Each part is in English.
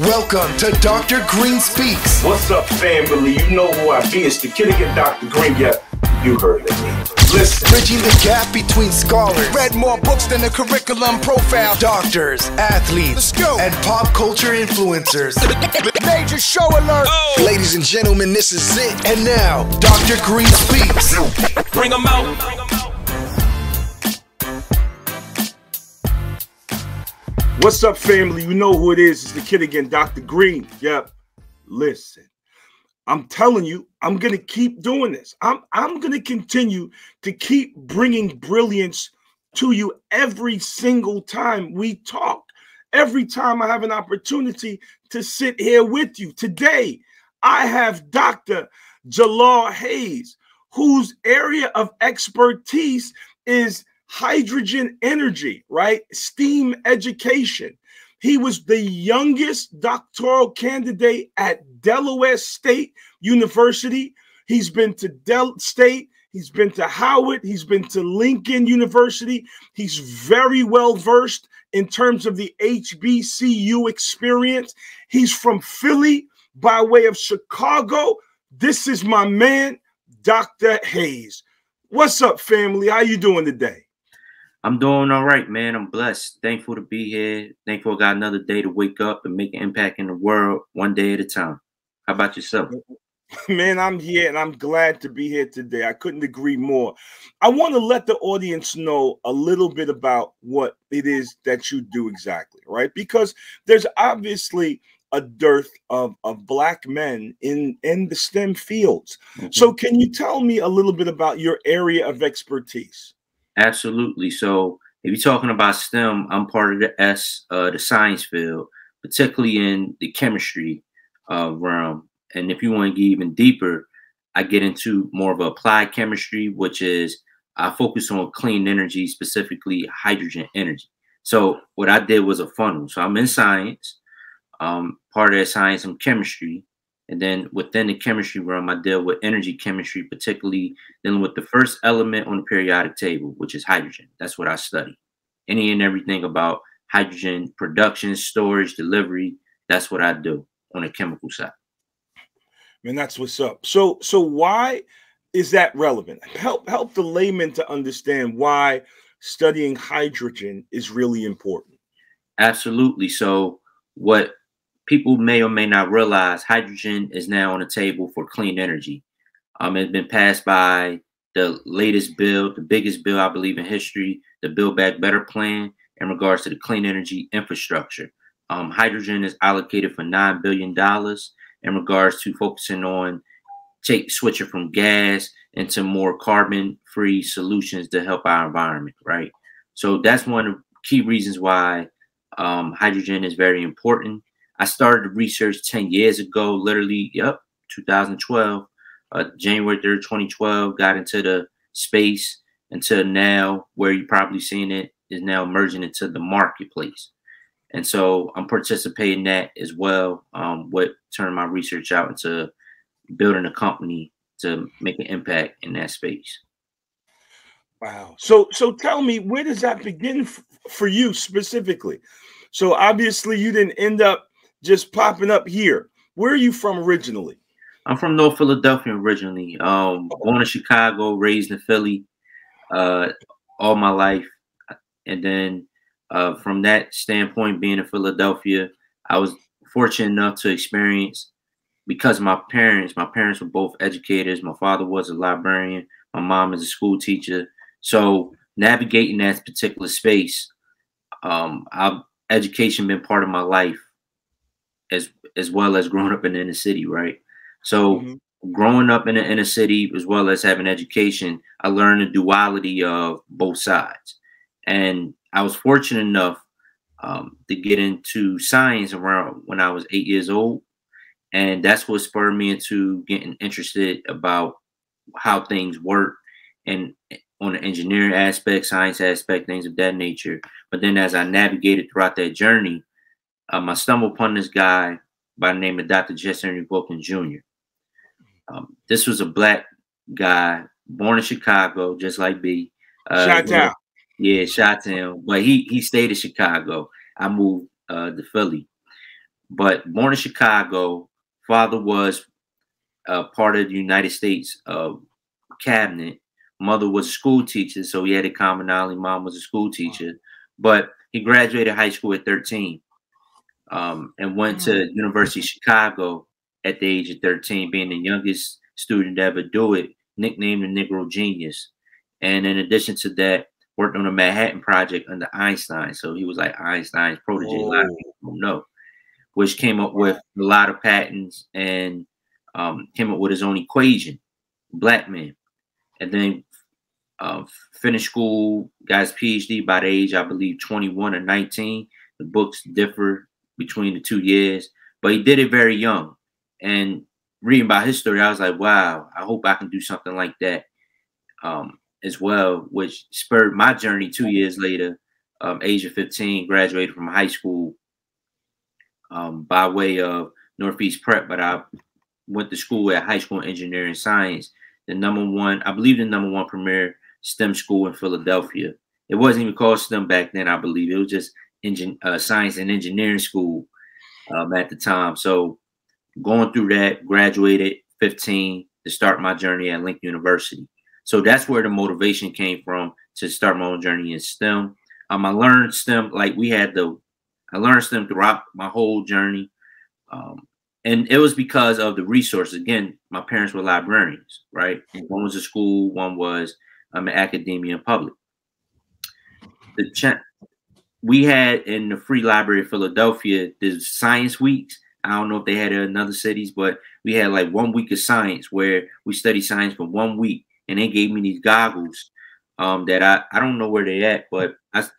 Welcome to Dr. Green Speaks. What's up, family? You know who I be. It's the Kinetic and Dr. Green. Yeah, you heard of me. Listen. Bridging the gap between scholars. Read more books than the curriculum profile. Doctors, athletes, and pop culture influencers. Major show alert. Oh. Ladies and gentlemen, this is it. And now, Dr. Green Speaks. Bring them out. What's up, family? You know who it is. It's the kid again, Dr. Green. Yep. Listen, I'm telling you, I'm going to keep doing this. I'm going to continue to keep bringing brilliance to you every single time we talk, every time I have an opportunity to sit here with you. Today, I have Dr. Jalaal Hayes, whose area of expertise is hydrogen energy, right? STEAM education. He was the youngest doctoral candidate at Delaware State University. He's been to Del State. He's been to Howard. He's been to Lincoln University. He's very well versed in terms of the HBCU experience. He's from Philly by way of Chicago. This is my man, Dr. Hayes. What's up, family? How you doing today? I'm doing all right, man. I'm blessed. Thankful to be here. Thankful I got another day to wake up and make an impact in the world one day at a time. How about yourself? Man, I'm here and I'm glad to be here today. I couldn't agree more. I want to let the audience know a little bit about what it is that you do exactly, right? Because there's obviously a dearth of Black men in the STEM fields. So can you tell me a little bit about your area of expertise? Absolutely. So if you're talking about STEM, I'm part of the science field, particularly in the chemistry realm. And if you want to get even deeper, I get into more of applied chemistry, which is I focus on clean energy, specifically hydrogen energy. So what I did was a funnel. So I'm in science, part of that science, I'm chemistry. And then within the chemistry realm, I deal with energy chemistry, particularly dealing with the first element on the periodic table, which is hydrogen. That's what I study. Any and everything about hydrogen production, storage, delivery. That's what I do on the chemical side. Man, that's what's up. So why is that relevant? Help the layman to understand why studying hydrogen is really important. Absolutely. So what people may or may not realize, hydrogen is now on the table for clean energy. It's been passed by the latest bill, the biggest bill, I believe, in history, the Build Back Better plan in regards to the clean energy infrastructure. Hydrogen is allocated for $9 billion in regards to focusing on switching from gas into more carbon-free solutions to help our environment, right? So that's one of the key reasons why hydrogen is very important. I started research 10 years ago, literally, 2012, January 3rd, 2012, got into the space until now, where you're probably seeing it is now merging into the marketplace. And so I'm participating in that as well, with turning my research out into building a company to make an impact in that space. Wow. So tell me, where does that begin for you specifically? So obviously you didn't end up just popping up here. Where are you from originally? I'm from North Philadelphia originally. Born in Chicago, raised in Philly all my life. And then from that standpoint, being in Philadelphia, I was fortunate enough to experience, because my parents were both educators. My father was a librarian. My mom is a school teacher. So navigating that particular space, education been part of my life, as well as growing up in the inner city, right? So growing up in the inner city, as well as having education, I learned the duality of both sides. And I was fortunate enough to get into science around when I was 8 years old. And that's what spurred me into getting interested about how things work and on the engineering aspect, science aspect, things of that nature. But then as I navigated throughout that journey, I stumbled upon this guy by the name of Dr. Jesse Wilkins Jr. This was a Black guy born in Chicago, just like B. Chi-Town. Yeah, Chi-Town. But he stayed in Chicago. I moved to Philly. but born in Chicago. Father was part of the United States cabinet. Mother was a school teacher, so he had a commonality. Mom was a school teacher, but he graduated high school at 13 and went to University of Chicago at the age of 13, being the youngest student to ever do it, nicknamed the Negro Genius. And in addition to that, worked on a Manhattan Project under Einstein. So he was like Einstein's protege, a lot of people don't know, which came up with a lot of patents and came up with his own equation, black man. And then finished school, got his PhD by the age, I believe, 21 or 19. The books differ between the 2 years, but he did it very young. And reading about his story, I was like, wow, I hope I can do something like that as well, which spurred my journey 2 years later, age of 15, graduated from high school by way of Northeast Prep, but I went to school at High School Engineering Science, the #1, I believe the #1 premier STEM school in Philadelphia. It wasn't even called STEM back then, I believe. It was just science and engineering school at the time. So going through that, graduated 15 to start my journey at Lincoln University. So that's where the motivation came from to start my own journey in STEM. I learned STEM, like I learned STEM throughout my whole journey. And it was because of the resources. Again, my parents were librarians, right? One was a school, one was an academia and public. We had in the Free Library of Philadelphia, the science weeks. I don't know if they had it in other cities, but we had like 1 week of science where we studied science for 1 week. And they gave me these goggles that I don't know where they at, but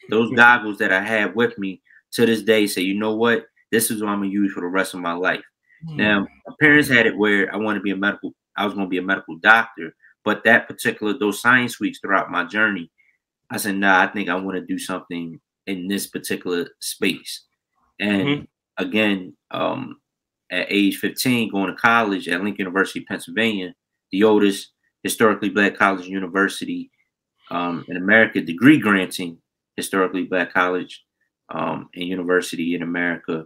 those goggles that I have with me to this day say, you know what, this is what I'm gonna use for the rest of my life. Now, my parents had it where I was gonna be a medical doctor, but those science weeks throughout my journey, I said, nah, I think I want to do something in this particular space. And again, at age 15, going to college at Lincoln University, Pennsylvania, the oldest historically black college and university in America, degree granting historically black college and university in America.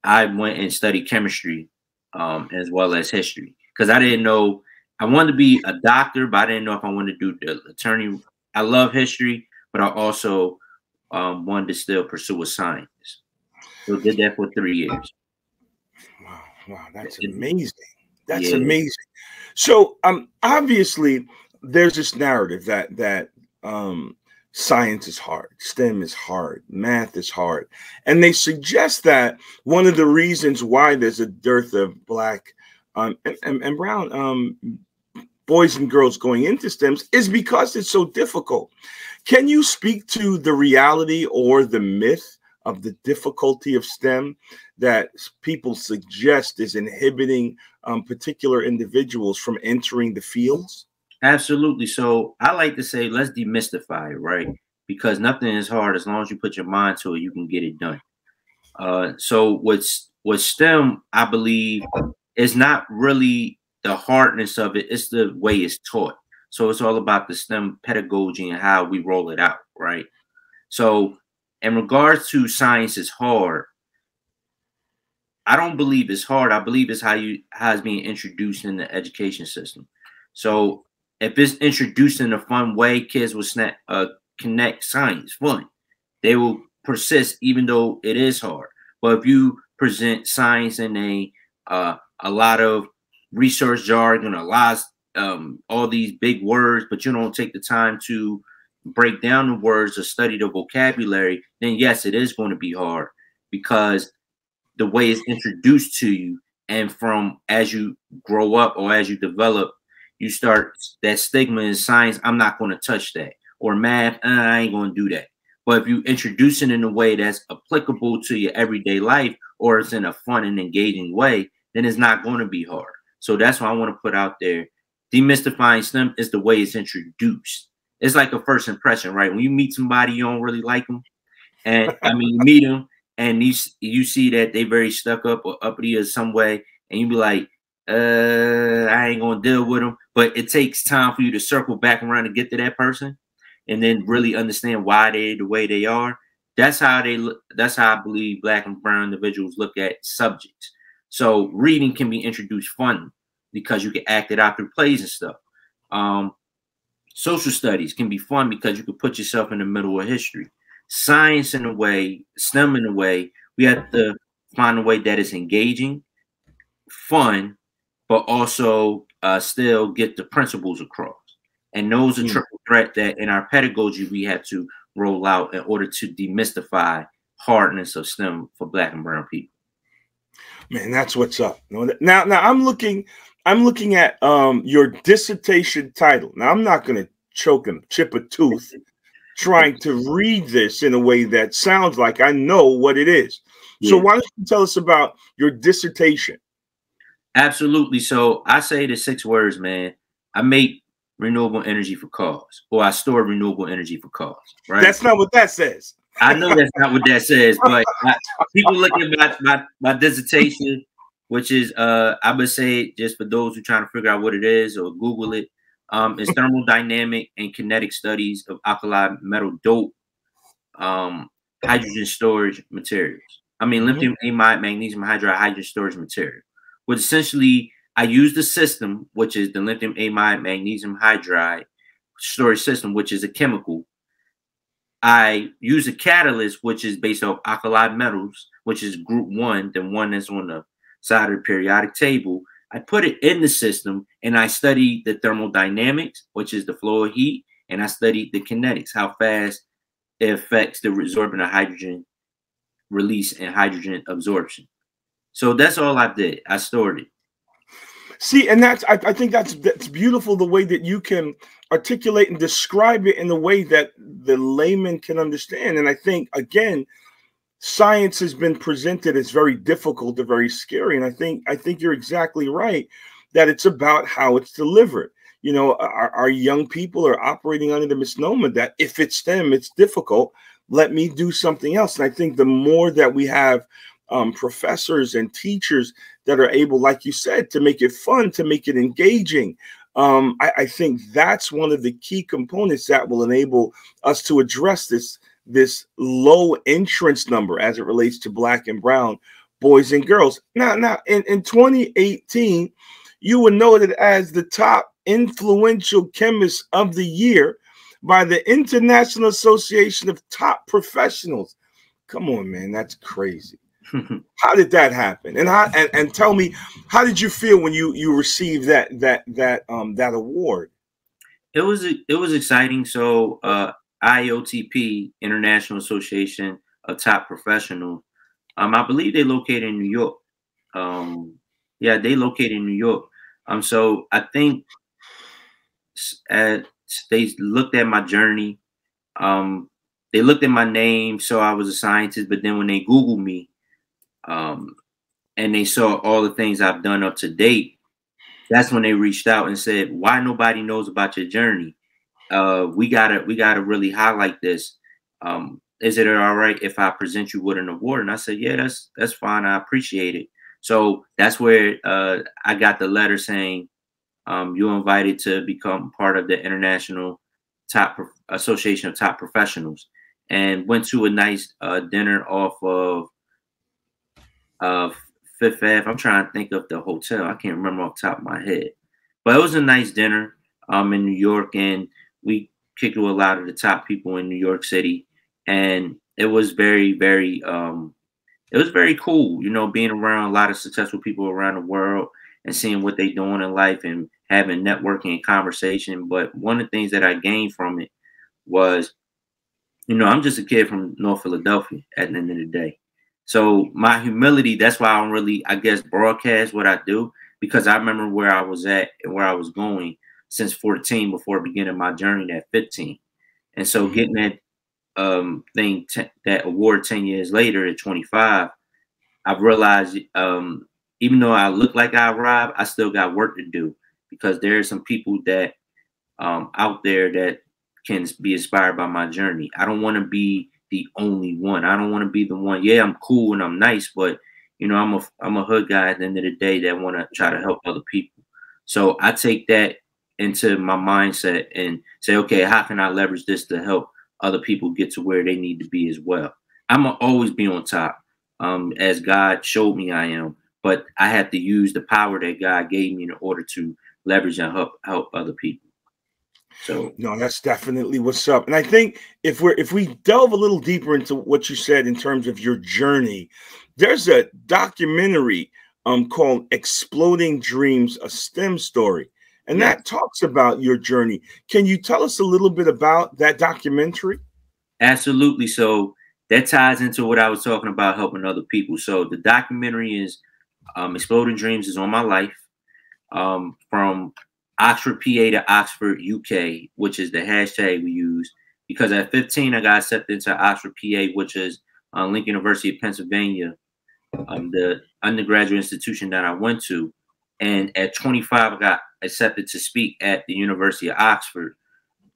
I went and studied chemistry as well as history because I didn't know. I wanted to be a doctor, but I didn't know if I wanted to do the attorney. I love history, but I also wanted to still pursue a science. So did that for 3 years. Wow, that's amazing. That's amazing. So obviously there's this narrative that science is hard, STEM is hard, math is hard. And they suggest that one of the reasons why there's a dearth of black and brown boys and girls going into STEMs is because it's so difficult. Can you speak to the reality or the myth of the difficulty of STEM that people suggest is inhibiting particular individuals from entering the fields? Absolutely. So I like to say, let's demystify it, right? Because nothing is hard. As long as you put your mind to it, you can get it done. So with STEM, I believe, is not really the hardness of it. It's the way it's taught. So it's all about the STEM pedagogy and how we roll it out, right? So in regards to science is hard, I don't believe it's hard. I believe it's how it's being introduced in the education system. So if it's introduced in a fun way, kids will connect science fun. They will persist even though it is hard. But if you present science in a lot of research jargon, all these big words, but you don't take the time to break down the words or study the vocabulary, then yes, it is going to be hard because the way it's introduced to you, and from as you grow up or as you develop, you start that stigma in science. I'm not going to touch that, or math. I ain't going to do that. But if you introduce it in a way that's applicable to your everyday life, or it's in a fun and engaging way, then it's not going to be hard. So that's what I want to put out there. Demystifying STEM is the way it's introduced. It's like a first impression, right? When you meet somebody, you don't really like them. And I mean, you meet them and you see that they very stuck up or uppity or some way. And you be like, I ain't going to deal with them. But it takes time for you to circle back around and get to that person and then really understand why they the way they are. that's how they look. That's how I believe Black and brown individuals look at subjects. So reading can be introduced fun because you can act it out through plays and stuff. Social studies can be fun because you can put yourself in the middle of history. Science in a way, STEM in a way, we have to find a way that is engaging, fun, but also still get the principles across. And those are triple threat that in our pedagogy we have to roll out in order to demystify hardness of STEM for Black and brown people. Man, that's what's up. Now I'm looking at your dissertation title. Now I'm not going to choke and chip a tooth trying to read this in a way that sounds like I know what it is. Yeah. So why don't you tell us about your dissertation? Absolutely. So I say the 6 words, man. I make renewable energy for cause, or I store renewable energy for cause. Right? That's not what that says. I know that's not what that says, but people look at my dissertation, which is I would say, just for those who are trying to figure out what it is or Google it, it's thermodynamic and kinetic studies of alkali-metal dope hydrogen storage materials. I mean, lithium, amide-magnesium hydride hydrogen storage material. Which essentially, I use the system, which is the lithium amide-magnesium hydride storage system, which is a chemical. I use a catalyst, which is based off alkali metals, which is group 1, the one that's on the side of the periodic table. I put it in the system and I study the thermodynamics, which is the flow of heat, and I studied the kinetics, how fast it affects the resorbing of hydrogen release and hydrogen absorption. So that's all I did. I stored it. See, and I think that's beautiful, the way that you can articulate and describe it in a way that the layman can understand. And I think, again, science has been presented as very difficult or very scary. And I think you're exactly right that it's about how it's delivered. You know, our young people are operating under the misnomer that if it's STEM, it's difficult. Let me do something else. And I think the more that we have professors and teachers that are able, like you said, to make it fun, to make it engaging, I think that's one of the key components that will enable us to address this low entrance number as it relates to Black and brown boys and girls. Now in 2018, you were noted as the top influential chemist of the year by the International Association of Top Professionals. Come on, man, that's crazy. How did that happen? And tell me, how did you feel when you received that award? It was exciting. So IOTP, International Association of Top Professionals, I believe they located in New York. Yeah, they located in New York. So I think they looked at my journey. They looked at my name, so I was a scientist. But then when they Googled me, and they saw all the things I've done up to date, that's when they reached out and said, "Why nobody knows about your journey? We gotta really highlight this. Is it all right if I present you with an award?" And I said, "Yeah, that's fine. I appreciate it." So that's where I got the letter saying, "You're invited to become part of the International Association of Top Professionals," and went to a nice dinner off of Fifth Ave. I'm trying to think of the hotel. I can't remember off the top of my head, but it was a nice dinner in New York, and we kicked with a lot of the top people in New York City, and it was very, very it was very cool, you know, being around a lot of successful people around the world and seeing what they're doing in life and having networking and conversation. But one of the things that I gained from it was, you know, I'm just a kid from North Philadelphia at the end of the day. So my humility, that's why I don't really, I guess, broadcast what I do, because I remember where I was at and where I was going since 14 before beginning my journey at 15. And so getting that that award 10 years later at 25, I've realized even though I look like I arrived, I still got work to do, because there are some people that out there that can be inspired by my journey. I don't want to be the only one. I don't want to be the one. Yeah, I'm cool and I'm nice, but you know, I'm a hood guy at the end of the day that want to try to help other people. So I take that into my mindset and say, okay, how can I leverage this to help other people get to where they need to be as well? I'm gonna always be on top, as God showed me I am. But I have to use the power that God gave me in order to leverage and help other people. So no, that's definitely what's up. And I think if we delve a little deeper into what you said in terms of your journey, there's a documentary called Exploding Dreams, a STEM story. And that talks about your journey. Can you tell us a little bit about that documentary? absolutely. So that ties into what I was talking about, helping other people. So the documentary is Exploding Dreams is on my life, from Oxford, PA to Oxford, UK, which is the hashtag we use. Because at 15, I got accepted into Oxford, PA, which is Lincoln University of Pennsylvania, the undergraduate institution that I went to. And at 25, I got accepted to speak at the University of Oxford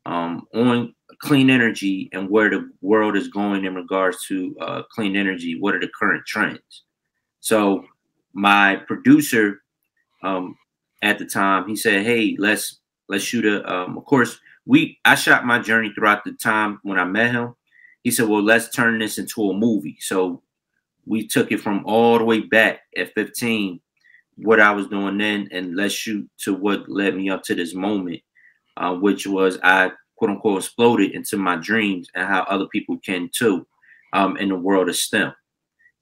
on clean energy and where the world is going in regards to clean energy. What are the current trends? So my producer at the time, he said, "Hey, let's shoot a." Of course, I shot my journey throughout the time when I met him. He said, "Well, let's turn this into a movie." So we took it from all the way back at 15, what I was doing then, and let's shoot to what led me up to this moment, which was I quote unquote exploded into my dreams and how other people can too, in the world of STEM.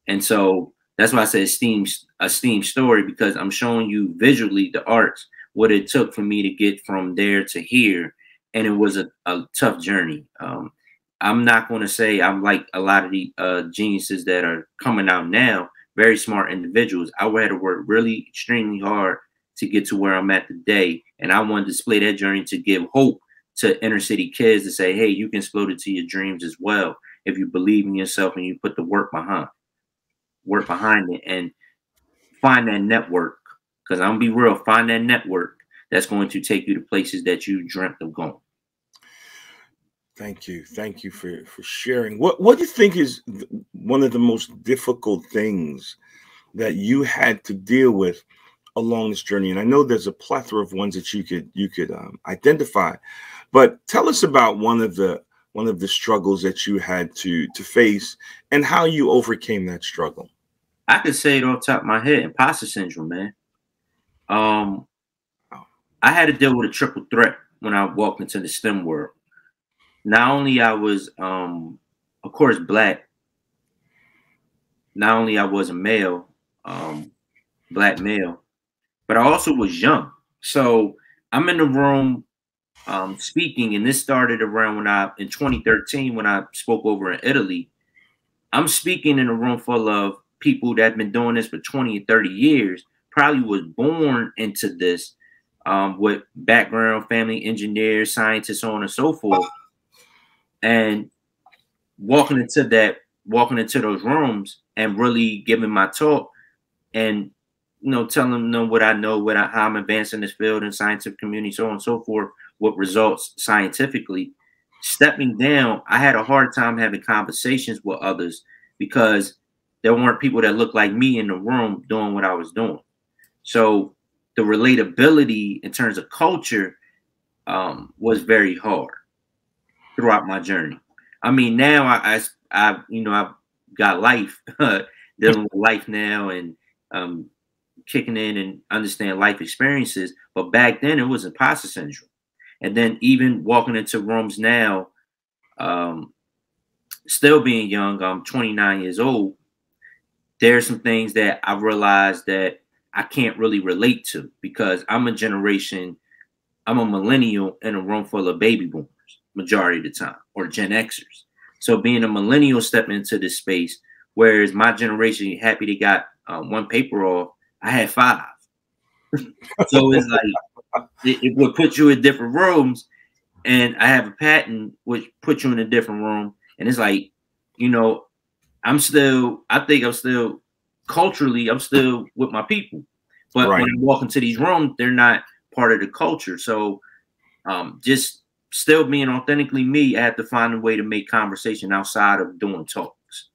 And so that's why I said a STEAM story, because I'm showing you visually the arts, what it took for me to get from there to here. And it was a tough journey. I'm not going to say I'm like a lot of the geniuses that are coming out now, very smart individuals. I had to work really extremely hard to get to where I'm at today. And I want to display that journey to give hope to inner city kids to say, hey, you can explode it to your dreams as well if you believe in yourself and you put the work behind it and find that network. Because I'm gonna be real, find that network that's going to take you to places that you dreamt of going. Thank you for sharing. What do you think is one of the most difficult things that you had to deal with along this journey? And I know there's a plethora of ones that you could identify, but tell us about one of the struggles that you had to face and how you overcame that struggle. I could say it off the top of my head, imposter syndrome, man. I had to deal with a triple threat when I walked into the STEM world. Not only I was, of course, Black. Not only I was a male, Black male, but I also was young. So I'm in the room speaking, and this started around in 2013 when I spoke over in Italy. I'm speaking in a room full of people that have been doing this for 20 and 30 years, probably was born into this with background, family engineers, scientists, so on and so forth. And walking into those rooms and really giving my talk and, telling them what I know, how I'm advancing this field and scientific community, so on and so forth, what results scientifically. Stepping down, I had a hard time having conversations with others because there weren't people that looked like me in the room doing what I was doing. So the relatability in terms of culture was very hard throughout my journey. I mean, now I've got life, dealing with life now and kicking in and understand life experiences. But back then it was imposter syndrome. And then even walking into rooms now, still being young, I'm 29 years old. There's some things that I realized that I can't really relate to because I'm a millennial in a room full of baby boomers majority of the time, or Gen Xers. So being a millennial stepping into this space, whereas my generation happy they got one paper off, I had 5. So it's like it would put you in different rooms, and I have a patent which puts you in a different room, and it's like, I think I'm still culturally, I'm still with my people, but right. When I walk into these rooms, they're not part of the culture. So just still being authentically me, I have to find a way to make conversation outside of doing talks.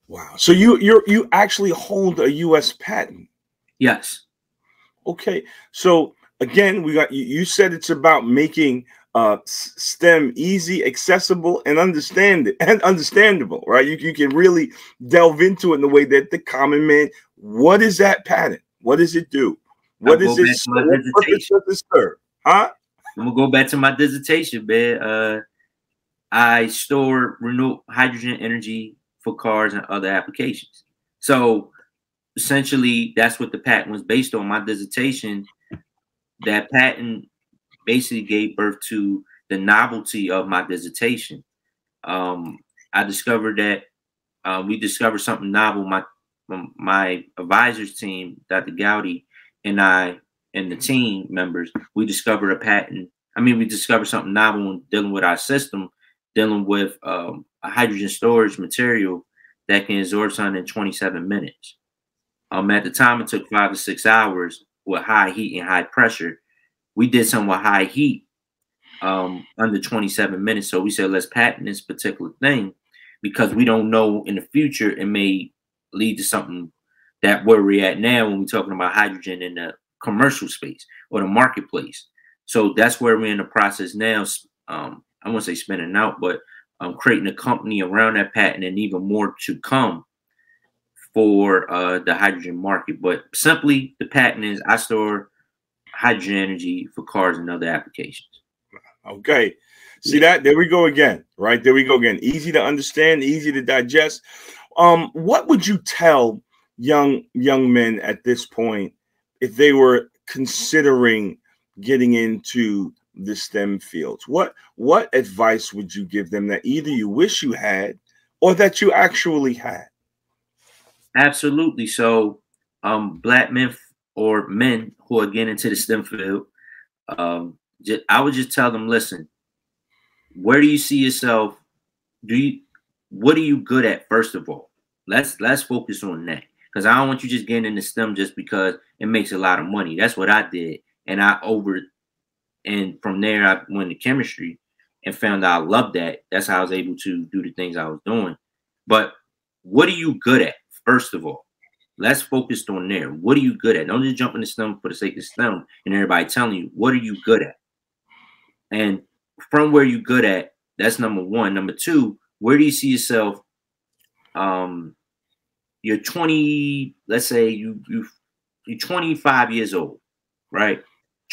Wow. So you actually hold a U.S. patent? Yes. Okay. So again, you said it's about making STEM easy, accessible, and understandable, right? You can really delve into it in the way that the common man. What is that pattern? What does it do? What is it? What purpose does it serve? Huh? I'm gonna go back to my dissertation, man. I store renewable hydrogen energy for cars and other applications. So essentially, that's what the patent was based on. My dissertation, that patent basically gave birth to the novelty of my dissertation. I discovered that we discovered something novel. My advisors team, Dr. Gowdy, and I, and the team members, we discovered a patent. I mean, we discovered something novel in dealing with our system, dealing with a hydrogen storage material that can absorb sun in 27 minutes. At the time, it took 5 to 6 hours with high heat and high pressure. We did some with high heat under 27 minutes. So we said, let's patent this particular thing, because we don't know in the future, it may lead to something that where we're at now when we're talking about hydrogen in the commercial space or the marketplace. So that's where we're in the process now. I won't say spinning out, but creating a company around that patent, and even more to come for the hydrogen market. But simply, the patent is I store hydrogen energy for cars and other applications. Okay. See that? There we go again, right? There we go again. Easy to understand, easy to digest. What would you tell young men at this point if they were considering getting into the STEM fields? What advice would you give them that either you wish you had or that you actually had? Absolutely. So Black men or men who are getting into the STEM field, I would just tell them, listen, where do you see yourself? What are you good at, first of all? Let's focus on that, because I don't want you just getting into STEM just because it makes a lot of money. That's what I did, and from there I went to chemistry and found out I loved that. That's how I was able to do the things I was doing. But what are you good at, first of all? Let's focus on there. What are you good at? Don't just jump into STEM for the sake of STEM and everybody telling you, what are you good at? And from where you're good at, that's number one. Number two, where do you see yourself? You're 20, let's say you're 25 years old, right?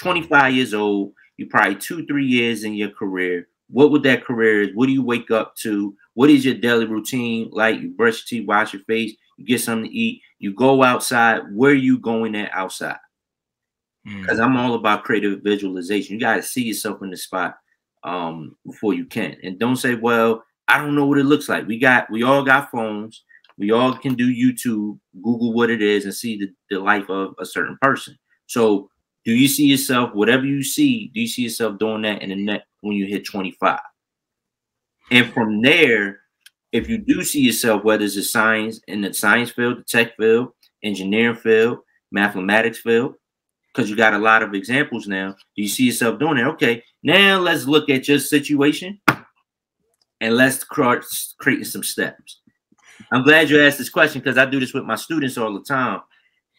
25 years old, you're probably 2-3 years in your career. What would that career is? What do you wake up to? What is your daily routine like? You brush your teeth, wash your face, you get something to eat, you go outside. Where are you going at outside? Because I'm all about creative visualization. You got to see yourself in the spot before you can. And don't say, well, I don't know what it looks like. We all got phones. We all can do YouTube, Google what it is, and see the life of a certain person. So do you see yourself, whatever you see, do you see yourself doing that in the next when you hit 25? And from there, if you do see yourself, whether it's in the science field, the tech field, engineering field, mathematics field, because you got a lot of examples now, do you see yourself doing it? Okay, now let's look at your situation and let's create some steps. I'm glad you asked this question, because I do this with my students all the time.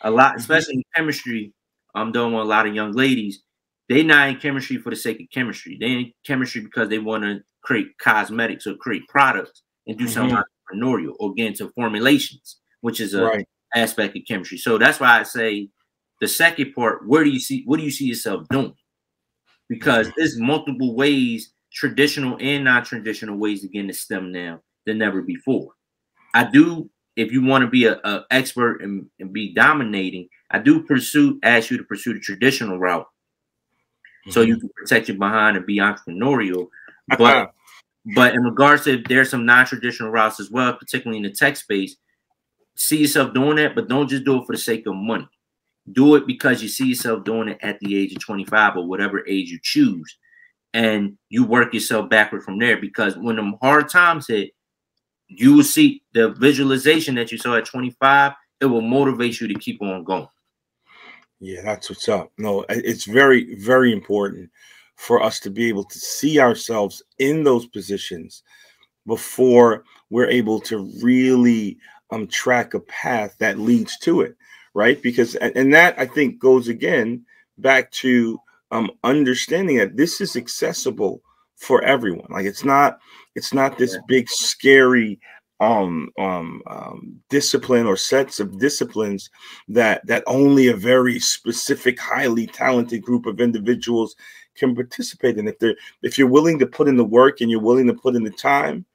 A lot, especially in chemistry. I'm doing with a lot of young ladies. They're not in chemistry for the sake of chemistry. They're in chemistry because they want to create cosmetics or create products and do something entrepreneurial or get into formulations, which is an aspect of chemistry. So that's why I say the second part, what do you see yourself doing? Because there's multiple ways, traditional and non-traditional ways to get into STEM now than never before. I do, if you want to be an expert and be dominating, I do ask you to pursue the traditional route so you can protect your behind and be entrepreneurial. But in regards to, there's some non-traditional routes as well, particularly in the tech space. See yourself doing that, but don't just do it for the sake of money. Do it because you see yourself doing it at the age of 25 or whatever age you choose. And you work yourself backward from there, because when them hard times hit, you will see the visualization that you saw at 25. It will motivate you to keep on going. Yeah, that's what's up. No, it's very, very important for us to be able to see ourselves in those positions before we're able to really track a path that leads to it, right? Because, and that I think goes again back to understanding that this is accessible for everyone. Like it's not this big scary discipline or sets of disciplines that only a very specific, highly talented group of individuals can participate in. If you're willing to put in the work and you're willing to put in the time,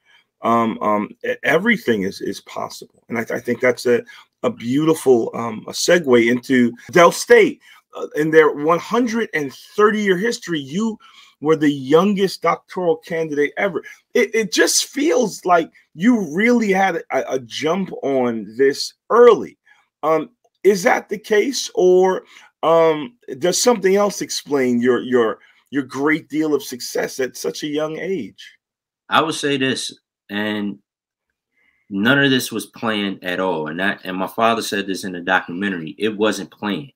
everything is possible. And I think that's a beautiful a segue into Del State. In their 130-year history, you were the youngest doctoral candidate ever. It just feels like you really had a jump on this early. Is that the case, or does something else explain your great deal of success at such a young age? I would say this, and none of this was planned at all. And my father said this in the documentary. It wasn't planned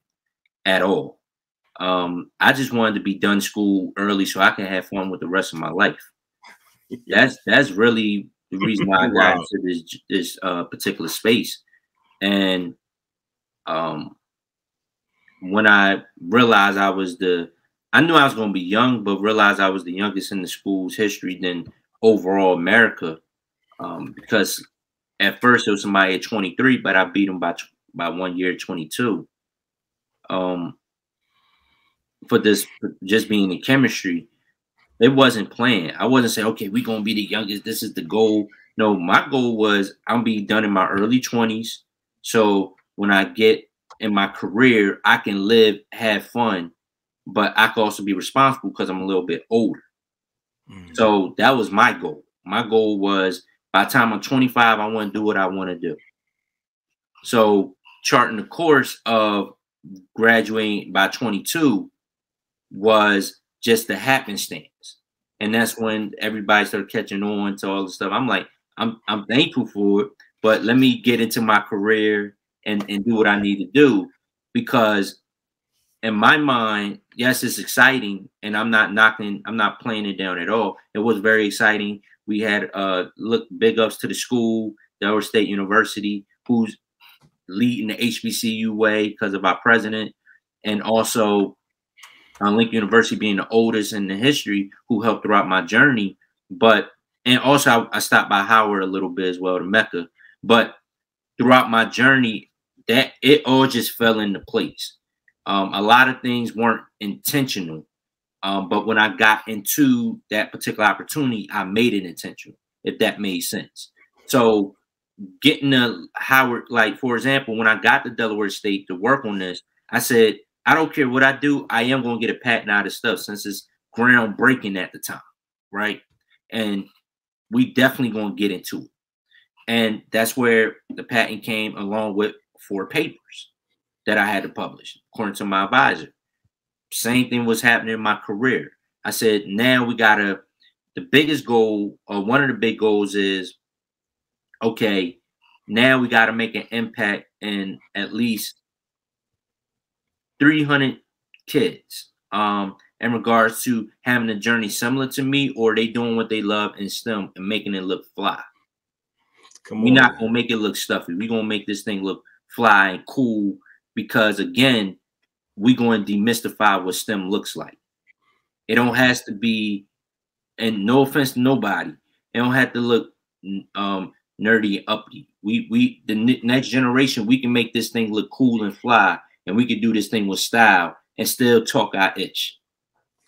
at all. I just wanted to be done school early so I can have fun with the rest of my life. That's really the reason why I got into this particular space. And when I realized I knew I was going to be young, but realized I was the youngest in the school's history than overall America, because at first it was somebody at 23, but I beat him by 1 year at 22. For this, just being in chemistry, it wasn't planned. I wasn't saying, okay, we're going to be the youngest. This is the goal. No, my goal was I'm be done in my early 20s. So when I get in my career, I can live, have fun, but I can also be responsible because I'm a little bit older. So that was my goal. My goal was by the time I'm 25, I want to do what I want to do. So charting the course of graduating by 22 was just the happenstance. And that's when everybody started catching on to all the stuff. I'm like, I'm thankful for it, but let me get into my career and do what I need to do, because in my mind, yes, it's exciting, and I'm not playing it down at all. It was very exciting. We had big ups to the school, Delaware State University, who's leading the HBCU way because of our president, and also Lincoln University being the oldest in the history, who helped throughout my journey. And also I stopped by Howard a little bit as well, to Mecca. But throughout my journey, that it all just fell into place. A lot of things weren't intentional, but when I got into that particular opportunity, I made it intentional, if that made sense. So getting to Howard, like for example, when I got to Delaware State to work on this, I said, I don't care what I do, I am going to get a patent out of stuff, since it's groundbreaking at the time, right? And we definitely going to get into it. And that's where the patent came, along with 4 papers that I had to publish, according to my advisor. Same thing was happening in my career. I said, now we got to, the biggest goal, or one of the big goals is, okay, now we got to make an impact in at least 300 kids in regards to having a journey similar to me, or they doing what they love in STEM and making it look fly. We're not going to make it look stuffy. We're going to make this thing look fly and cool, because, again, we're going to demystify what STEM looks like. It don't has to be, and no offense to nobody, it don't have to look nerdy and uppity. The next generation, we can make this thing look cool and fly, and we can do this thing with style and still talk our itch.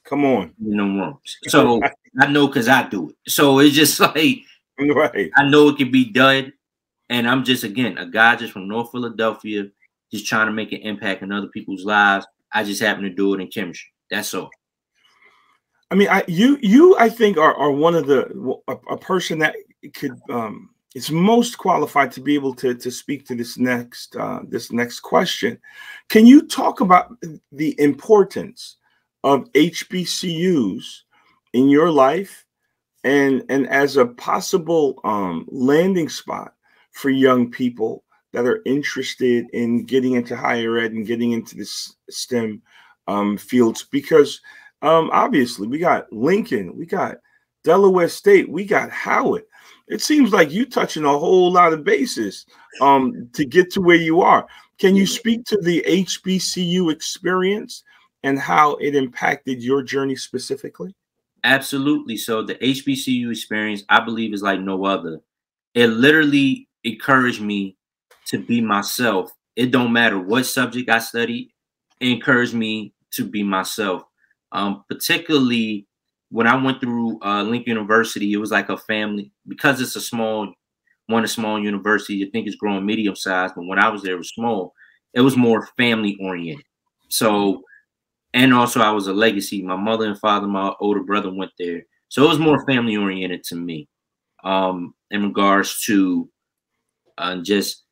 Come on. In them rooms. So I know, because I do it. So it's just like, right. I know it can be done. And I'm just, again, a guy just from North Philadelphia, just trying to make an impact in other people's lives. I just happen to do it in chemistry. That's all. I mean, you I think are one of a person that could is most qualified to be able to speak to this next question. Can you talk about the importance of HBCUs in your life, and as a possible landing spot for young people that are interested in getting into higher ed and getting into this STEM fields? Because obviously we got Lincoln, we got Delaware State, we got Howard. It seems like you touching a whole lot of bases to get to where you are. Can you speak to the HBCU experience and how it impacted your journey specifically? Absolutely. So the HBCU experience, I believe, is like no other. It literally encouraged me to be myself. It don't matter what subject I study. It encouraged me to be myself. Particularly when I went through Lincoln University, it was like a family, because it's a small university. I think it's growing medium size, but when I was there, it was small. It was more family oriented. So, and also I was a legacy. My mother and father, my older brother went there. So it was more family oriented to me, in regards to just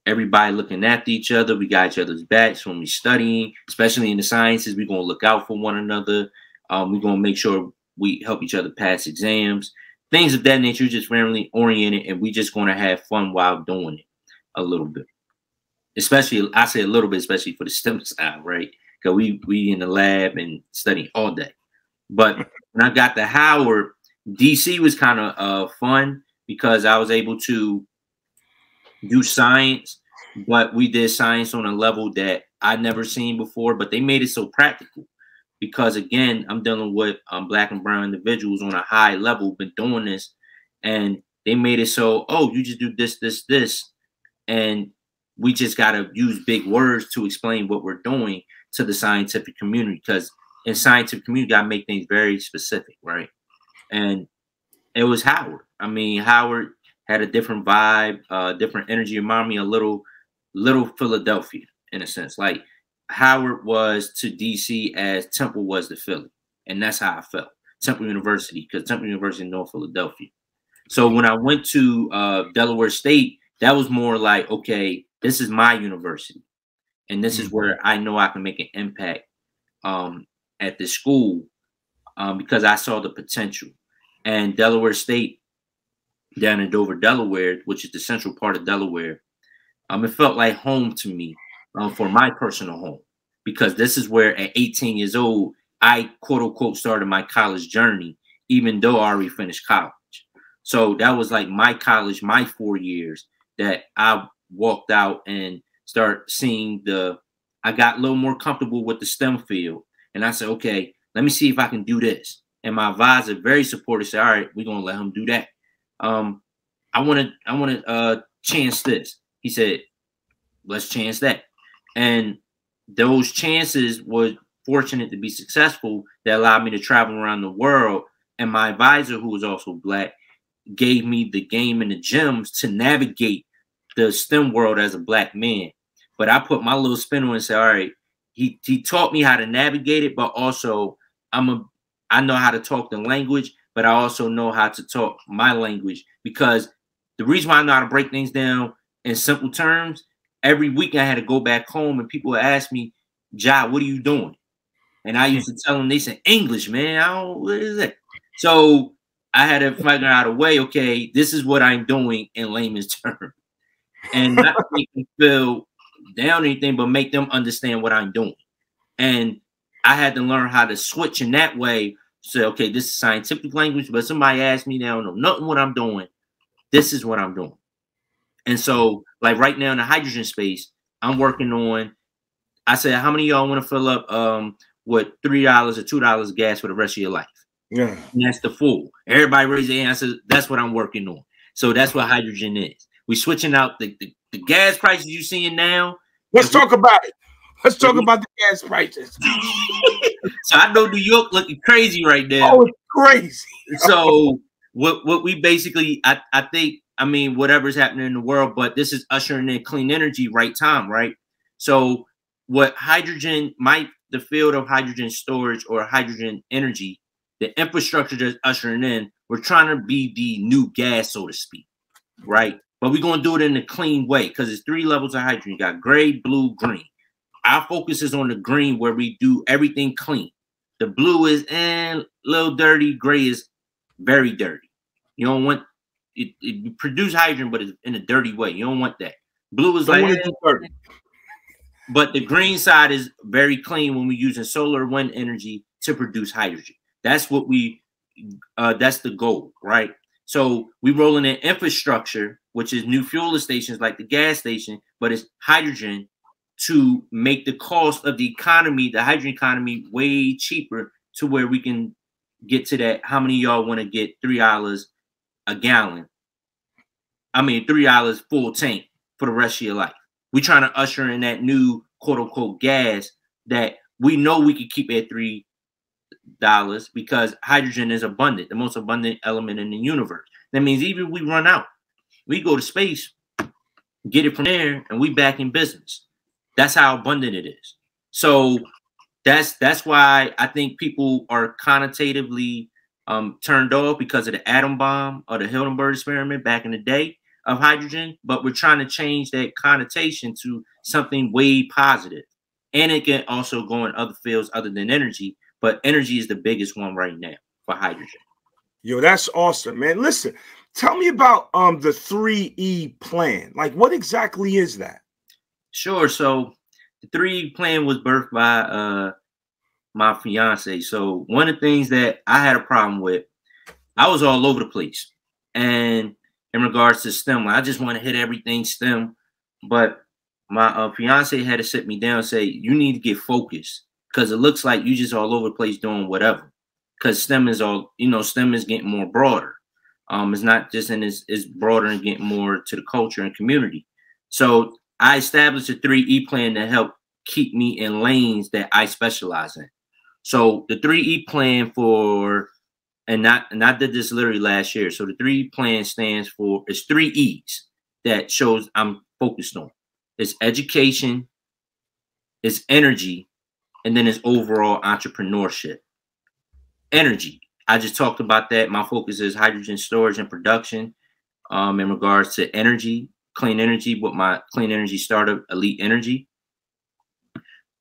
everybody looking after each other. We got each other's backs when we studying, especially in the sciences. We're going to look out for one another. We're going to make sure we help each other pass exams, things of that nature, just family oriented. And we just going to have fun while doing it a little bit. Especially, I say a little bit, especially for the STEM side, right? Because we in the lab and studying all day. But when I got to Howard, DC was kind of fun because I was able to do science, but we did science on a level that I'd never seen before, but they made it so practical because, again, I'm dealing with Black and brown individuals on a high level, been doing this, and they made it so, oh, you just do this, this, this, and we just got to use big words to explain what we're doing to the scientific community, because in scientific community, you got to make things very specific, right? And it was Howard. I mean, Howard had a different vibe, different energy. Reminded me a little Philadelphia in a sense. Like Howard was to DC as Temple was to Philly. And that's how I felt. Temple University, because Temple University in North Philadelphia. So when I went to Delaware State, that was more like, okay, this is my university. And this is where I know I can make an impact at the school because I saw the potential. And Delaware State, down in Dover, Delaware, which is the central part of Delaware, it felt like home to me for my personal home, because this is where at 18 years old, I quote unquote started my college journey, even though I already finished college. So that was like my college, my 4 years that I walked out and start seeing I got a little more comfortable with the STEM field. And I said, okay, let me see if I can do this. And my advisor, very supportive, said, all right, we're going to let him do that. I want to chance this. He said, let's chance that. And those chances were fortunate to be successful that allowed me to travel around the world. And my advisor, who was also Black, gave me the game and the gems to navigate the STEM world as a Black man. But I put my little spin on it and said, all right, he taught me how to navigate it, but also I know how to talk the language, but I also know how to talk my language, because the reason why I know how to break things down in simple terms, every week I had to go back home and people would ask me, Ja, what are you doing? And I used to tell them, they said, English, man. What is that? So I had to figure out a way, okay, this is what I'm doing in layman's terms. And not make them feel down or anything, but make them understand what I'm doing. And I had to learn how to switch in that way. Say, okay, this is scientific language, but somebody asked me, now I don't know nothing what I'm doing. This is what I'm doing. And so, like right now in the hydrogen space, I'm working on, I said, how many of y'all want to fill up with $3 or $2 gas for the rest of your life? Yeah. And that's the full. Everybody raise their hand. I said, that's what I'm working on. So that's what hydrogen is. We're switching out the gas prices you're seeing now. Let's talk about it. Let's talk about the gas prices. So I know New York looking crazy right now. Oh, it's crazy. So what we basically, I think, I mean, whatever's happening in the world, but this is ushering in clean energy right time, right? So what hydrogen, the field of hydrogen storage or hydrogen energy, the infrastructure that's ushering in, we're trying to be the new gas, so to speak, right? But we're going to do it in a clean way, because it's 3 levels of hydrogen. You got gray, blue, green. Our focus is on the green, where we do everything clean. The blue is a little dirty. Gray is very dirty. You don't want it. You produce hydrogen, but it's in a dirty way. You don't want that. Blue is like dirty. But the green side is very clean when we're using solar and wind energy to produce hydrogen. That's what that's the goal, right? So we rolling in infrastructure, which is new fueling stations like the gas station, but it's hydrogen to make the cost of the economy, the hydrogen economy, way cheaper to where we can get to that. How many of y'all want to get $3 a gallon? I mean, $3 full tank for the rest of your life. We're trying to usher in that new quote unquote gas that we know we could keep at $3 because hydrogen is abundant, the most abundant element in the universe. That means even if we run out, we go to space, get it from there, and we back in business. That's how abundant it is. So that's why I think people are connotatively turned off because of the atom bomb or the Hildenberg experiment back in the day of hydrogen. But we're trying to change that connotation to something way positive. And it can also go in other fields other than energy. But energy is the biggest one right now for hydrogen. Yo, that's awesome, man. Listen, tell me about the 3E plan. Like, what exactly is that? Sure. So the 3E plan was birthed by my fiance. So one of the things that I had a problem with, I was all over the place. And in regards to STEM, I just want to hit everything STEM. But my fiance had to sit me down and say, you need to get focused because it looks like you just all over the place doing whatever. Because STEM is all, you know, STEM is getting more broader. It's not just in it's broader and getting more to the culture and community. So I established a 3E plan to help keep me in lanes that I specialize in. So the 3E plan and I did this literally last year. So the 3E plan stands for, it's 3 E's that shows I'm focused on. It's education, it's energy, and then it's overall entrepreneurship. Energy, I just talked about that. My focus is hydrogen storage and production in regards to energy, clean energy, with my clean energy startup, Elyte Energy.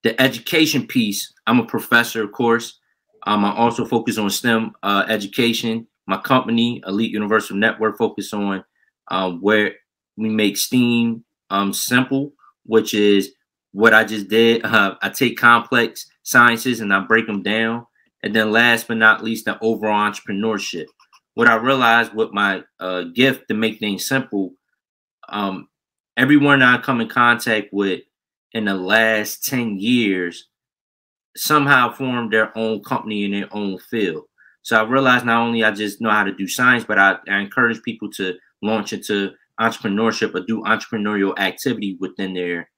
The education piece, I'm a professor, of course. I also focus on STEM education. My company, Elyte Universal Network, focus on where we make STEAM simple, which is what I just did. I take complex sciences and I break them down. And then last but not least, the overall entrepreneurship. What I realized with my gift to make things simple, everyone I come in contact with in the last 10 years somehow formed their own company in their own field. So I realized not only I just know how to do science, but I encourage people to launch into entrepreneurship or do entrepreneurial activity within their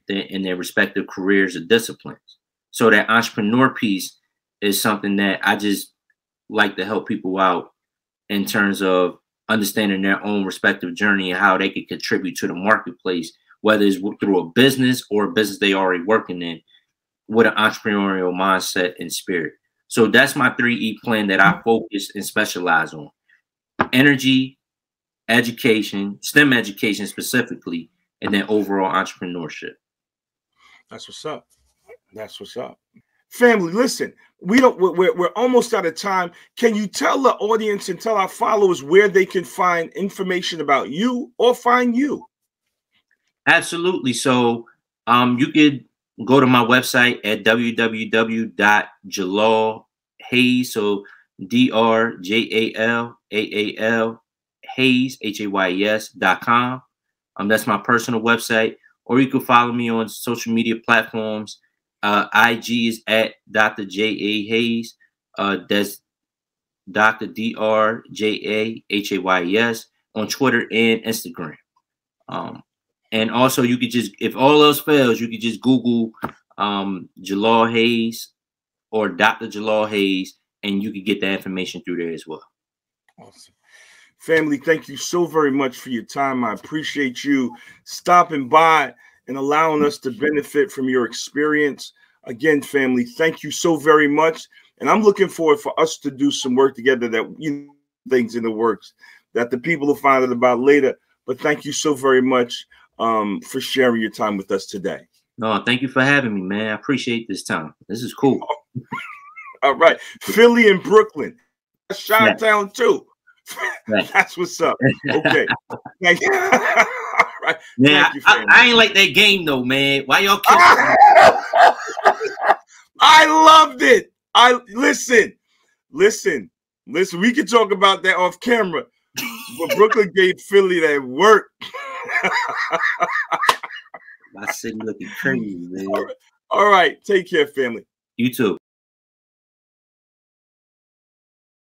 in their respective careers or disciplines. So that entrepreneur piece is something that I just like to help people out in terms of understanding their own respective journey and how they can contribute to the marketplace, whether it's through a business or a business they already working in, with an entrepreneurial mindset and spirit. So that's my 3E plan that I focus and specialize on. Energy, education, STEM education specifically, and then overall entrepreneurship. That's what's up. That's what's up. Family, listen, we're almost out of time. Can you tell the audience and tell our followers where they can find information about you or find you? Absolutely. So you could go to my website at www.Jalaal Hayes, so DRJALAAL Hayes, HAYES.com. That's my personal website. Or you can follow me on social media platforms. IG is at Dr. J.A. Hayes. That's Dr. DRJAHAYES on Twitter and Instagram. And also you could just, if all else fails, you could just Google Jalaal Hayes or Dr. Jalaal Hayes, and you could get that information through there as well. Awesome. Family, thank you so very much for your time. I appreciate you stopping by and allowing us to benefit from your experience. Again, family, thank you so very much. And I'm looking forward for us to do some work together that, you know, things in the works that the people will find out about later. But thank you so very much for sharing your time with us today. No, thank you for having me, man. I appreciate this time. This is cool. All right. Philly and Brooklyn. Chi-Town too. Right. That's what's up. Okay. Thank you. All right. Man, thank you, I ain't like that game though, man. Why y'all kill I loved it. Listen. We can talk about that off camera. But Brooklyn gave Philly that work. My city looking crazy, man. All right. Take care, family. You too.